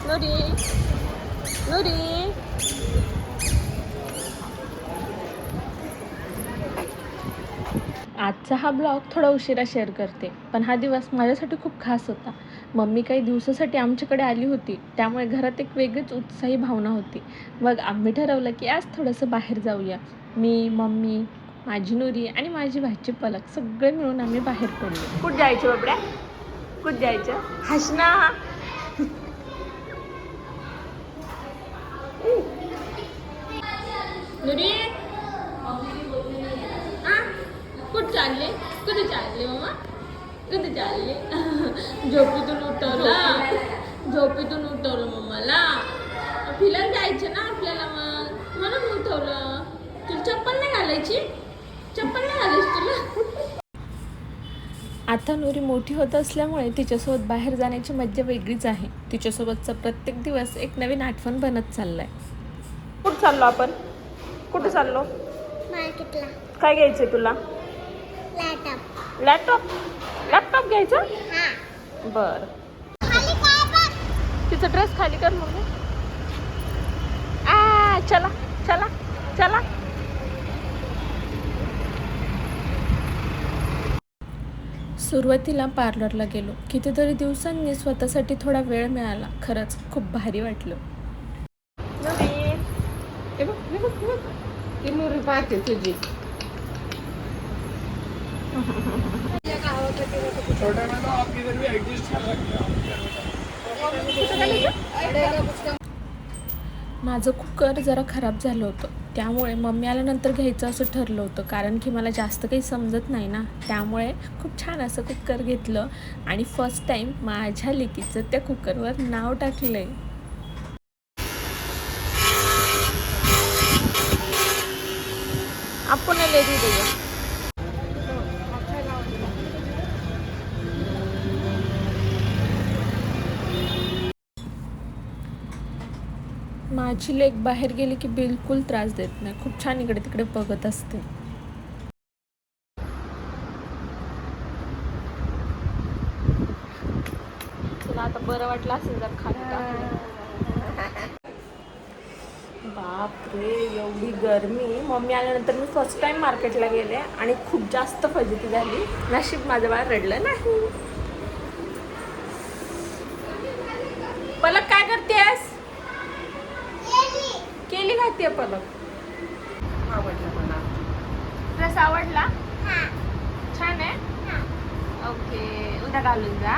नुरी नुरी आजचा हा ब्लॉग थोडा उशिरा शेअर करते, पण हा दिवस माझ्यासाठी खूप खास होता. मम्मी काही दिवसासाठी आमच्याकडे आली होती, त्यामुळे घरात एक वेगळीच उत्साही भावना होती. मग आम्ही ठरवलं की आज थोडंसं बाहेर जाऊया. मी, मम्मी, माझी नुरी आणि माझी भाची पलक सगळे मिळून आम्ही बाहेर पडलो. कुठं जायचं बाबड्या? कुठं जायचं? हसना. नुरी कुठं चालले? कुठे चालले मामा? कुठे चालले? झोपेतून उठवलं मम्माला. फिरायला जायचं ना आपल्याला, मग म्हणून उठवलं. तुला चप्पल नाही घालायची? चप्पल नाही घालायची तुला? आता नुरी मोठी होत असल्यामुळे तिच्यासोबत बाहेर जाण्याची मज्जा वेगळीच आहे. तिच्यासोबतचा प्रत्येक दिवस एक नवीन आठवण बनत चाललाय. कुठं चाललो आपण? कुठं चाललो? मार्केटला. काय घ्यायचंय तुला? लॅपटॉप. लॅपटॉप? लॅपटॉप घ्यायचं? हां. बर. खाली काय बघ? तिचा ड्रेस खाली कर मग. चला चला चला. सुरुवातीला पार्लरला गेलो. कितीतरी दिवसांनी स्वतःसाठी थोडा वेळ मिळाला. खरंच खूप भारी वाटलं. नुरी पाहते तुझी. माझं कुकर जरा खराब झालं होतं, त्यामुळे मम्मी आल्यानंतर घ्यायचं असं ठरलं होतं. कारण की मला जास्त काही समजत नाही ना, त्यामुळे खूप छान असं कुकर घेतलं आणि फर्स्ट टाईम माझ्या लेकीचं त्या कुकरवर नाव टाकलंय. आपण लेडी देऊया. माझी लेक बाहेर गेली की बिलकुल त्रास देत नाही. खूप छान इकडे तिकडे बघत असते. तुला आता बरं वाटलं असेल जर खाली टाकलं. बापरे, एवढी गरमी. मम्मी आल्यानंतर मी फर्स्ट टाइम मार्केटला गेले आणि खूप जास्त फजिती झाली. नशीब माझं बाळ रडलं नाही. पलक काय करतेस? केली घालते पलक. आवडलं मला. ड्रेस आवडला? हां. छान आहे. हां. ओके, उद्या घालून जा.